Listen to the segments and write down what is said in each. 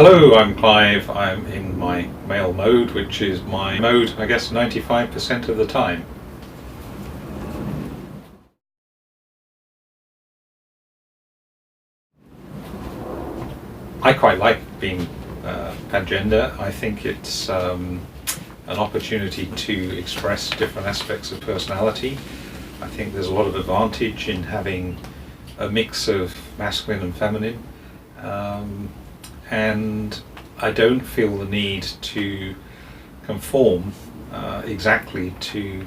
Hello, I'm Clive. I'm in my male mode, which is my mode, I guess, 95% of the time. I quite like being pangender. I think it's an opportunity to express different aspects of personality. I think there's a lot of advantage in having a mix of masculine and feminine. And I don't feel the need to conform exactly to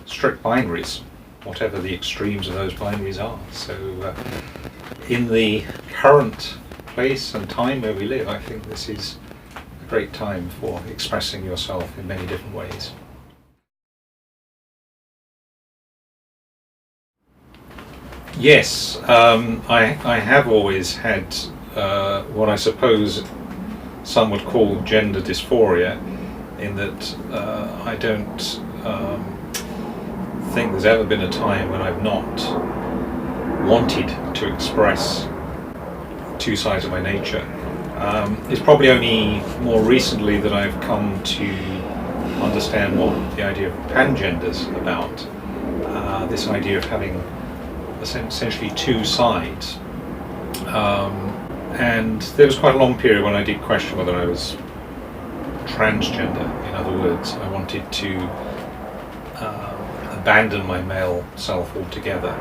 strict binaries, whatever the extremes of those binaries are. So in the current place and time where we live, I think this is a great time for expressing yourself in many different ways. Yes, I have always had what I suppose some would call gender dysphoria, in that I don't think there's ever been a time when I've not wanted to express two sides of my nature. It's probably only more recently that I've come to understand what the idea of pangender's about. This idea of having essentially two sides. And there was quite a long period when I did question whether I was transgender. In other words, I wanted to abandon my male self altogether,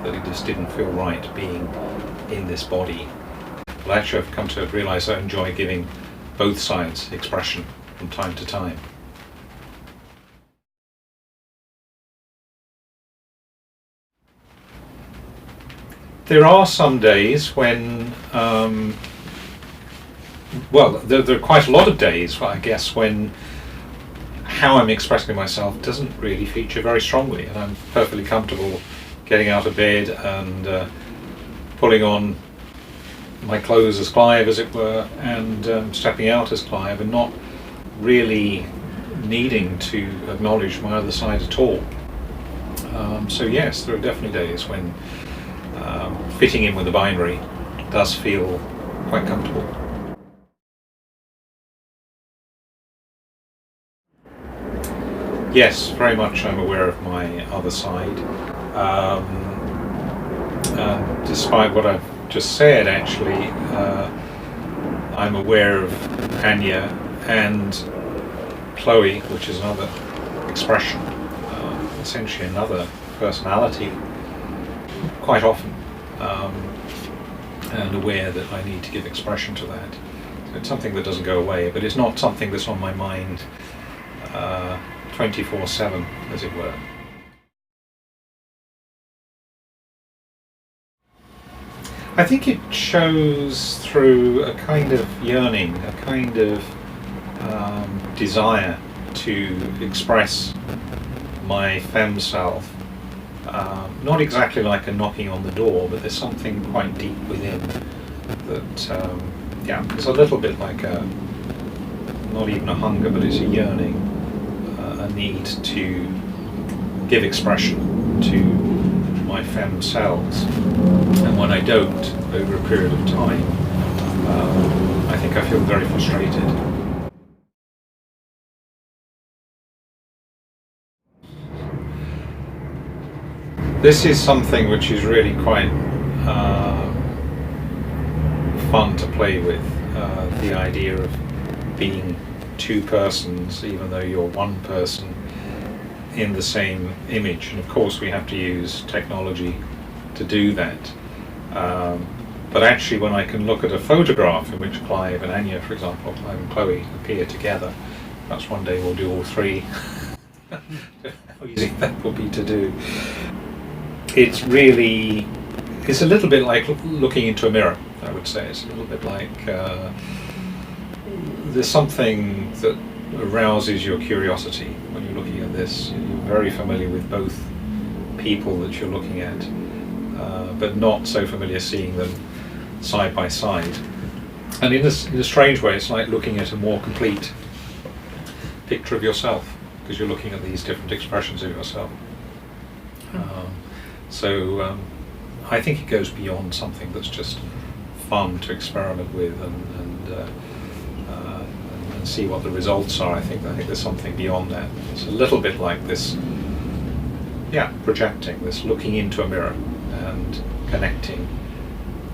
that it just didn't feel right being in this body. But actually I've come to realise I enjoy giving both sides expression from time to time. There are some days when, there are quite a lot of days, I guess, when how I'm expressing myself doesn't really feature very strongly, and I'm perfectly comfortable getting out of bed and pulling on my clothes as Clive, as it were, and stepping out as Clive, and not really needing to acknowledge my other side at all. So yes, there are definitely days when fitting in with the binary does feel quite comfortable. Yes, very much I'm aware of my other side. Despite what I've just said, actually, I'm aware of Anja and Chloe, which is another expression, essentially another personality, quite often, and aware that I need to give expression to that. So it's something that doesn't go away, but it's not something that's on my mind 24/7, as it were. I think it shows through a kind of yearning, a kind of desire to express my femme self. Not exactly like a knocking on the door, but there's something quite deep within that, it's a little bit like not even a hunger, but it's a yearning, a need to give expression to my femme selves. And when I don't, over a period of time, I think I feel very frustrated. This is something which is really quite fun to play with, the idea of being two persons even though you're one person in the same image. And of course we have to use technology to do that. But actually when I can look at a photograph in which Clive and Anja, for example, Clive and Chloe appear together, perhaps one day we'll do all three. How easy that will be to do. It's a little bit like looking into a mirror, I would say. It's a little bit like there's something that arouses your curiosity when you're looking at this. You're very familiar with both people that you're looking at, but not so familiar seeing them side by side. And in a strange way, it's like looking at a more complete picture of yourself, because you're looking at these different expressions of yourself. So I think it goes beyond something that's just fun to experiment with and and see what the results are. I think there's something beyond that. It's a little bit like this, projecting, this looking into a mirror and connecting,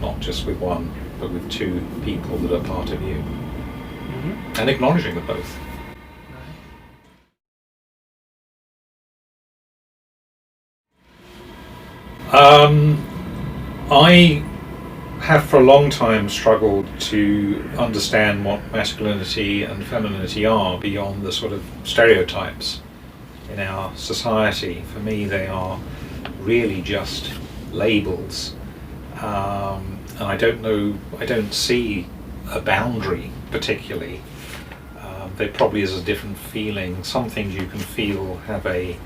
not just with one, but with two people that are part of you, and acknowledging them both. I have for a long time struggled to understand what masculinity and femininity are beyond the sort of stereotypes in our society. For me, they are really just labels, and I don't see a boundary particularly. There probably is a different feeling. Some things you can feel have a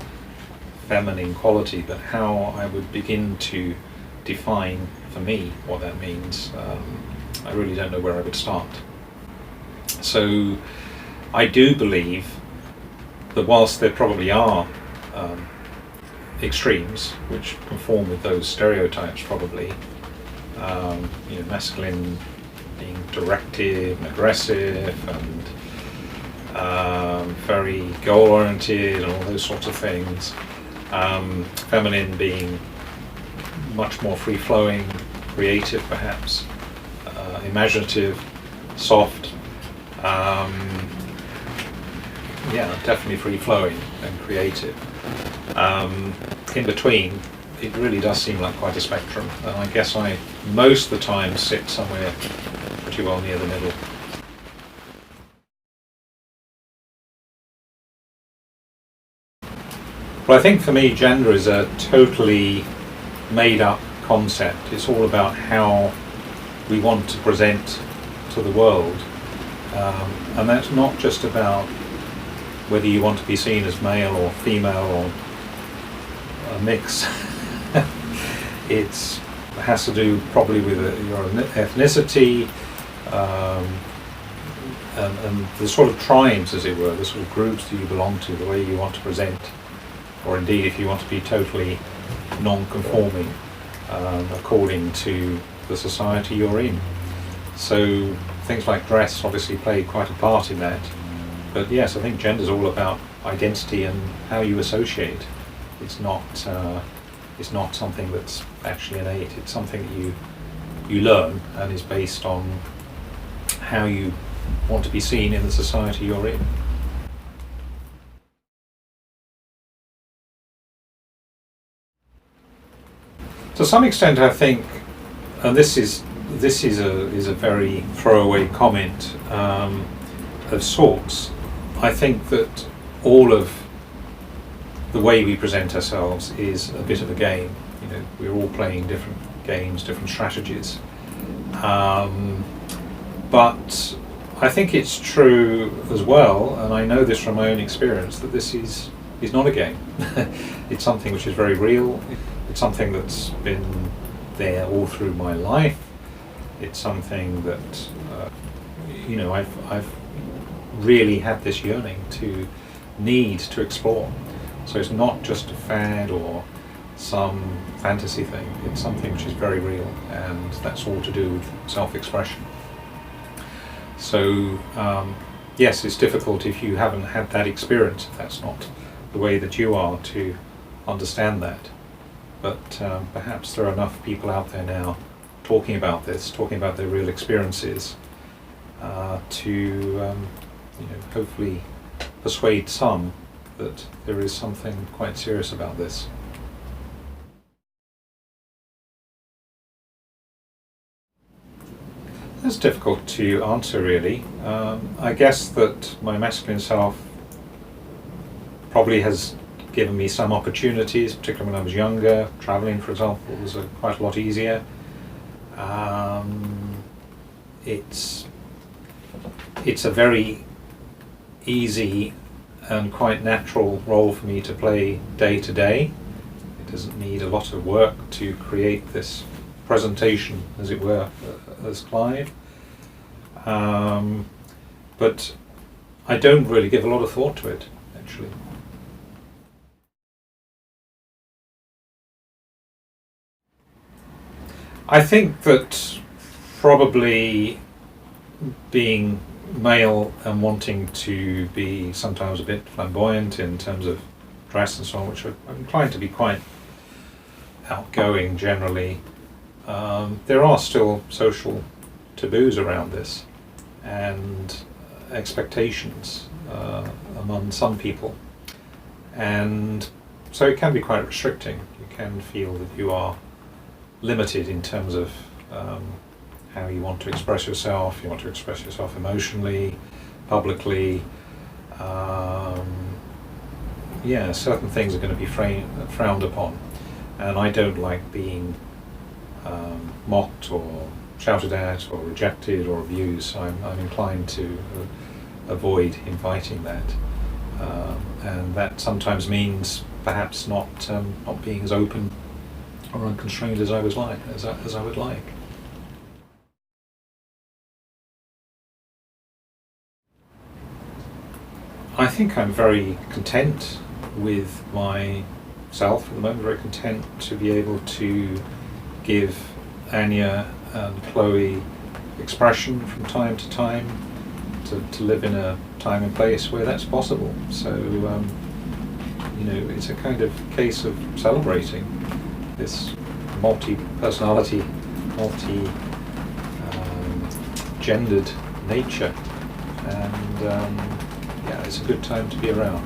feminine quality, but how I would begin to define for me what that means, I really don't know where I would start. So I do believe that whilst there probably are extremes which conform with those stereotypes, probably, masculine being directive and aggressive and very goal-oriented and all those sorts of things, feminine being much more free-flowing, creative perhaps, imaginative, soft, definitely free-flowing and creative. In between, it really does seem like quite a spectrum, and I guess I most of the time sit somewhere pretty well near the middle. Well, I think for me gender is a totally made up concept. It's all about how we want to present to the world, and that's not just about whether you want to be seen as male or female or a mix. It has to do probably with your ethnicity, and the sort of tribes, as it were, the sort of groups that you belong to, the way you want to present, or indeed if you want to be totally non-conforming according to the society you're in. So things like dress obviously play quite a part in that. But yes, I think gender is all about identity and how you associate. It's not something that's actually innate. It's something that you learn and is based on how you want to be seen in the society you're in. To some extent, I think, and this is a very throwaway comment of sorts. I think that all of the way we present ourselves is a bit of a game. We're all playing different games, different strategies. But I think it's true as well, and I know this from my own experience, that this is not a game. It's something which is very real. It's something that's been there all through my life. It's something that I've really had this yearning to need to explore. So it's not just a fad or some fantasy thing. It's something which is very real, and that's all to do with self-expression. So yes, it's difficult if you haven't had that experience, if that's not the way that you are, to understand that. But perhaps there are enough people out there now talking about this, talking about their real experiences, to hopefully persuade some that there is something quite serious about this. That's difficult to answer, really. I guess that my masculine self probably has given me some opportunities, particularly when I was younger. Travelling, for example, was quite a lot easier. It's a very easy and quite natural role for me to play day to day. It doesn't need a lot of work to create this presentation, as it were, as Clive. But I don't really give a lot of thought to it, actually. I think that probably being male and wanting to be sometimes a bit flamboyant in terms of dress and so on, which I'm inclined to be quite outgoing generally, there are still social taboos around this and expectations among some people. And so it can be quite restricting. You can feel that you are limited in terms of how you want to express yourself. You want to express yourself emotionally, publicly. Certain things are going to be frowned upon. And I don't like being mocked or shouted at or rejected or abused. So I'm inclined to avoid inviting that. And that sometimes means perhaps not being as open or unconstrained as I would like. I think I'm very content with myself at the moment, very content to be able to give Anja and Chloe expression from time to time, to live in a time and place where that's possible. So, it's a kind of case of celebrating this multi-personality, multi-gendered nature, and it's a good time to be around.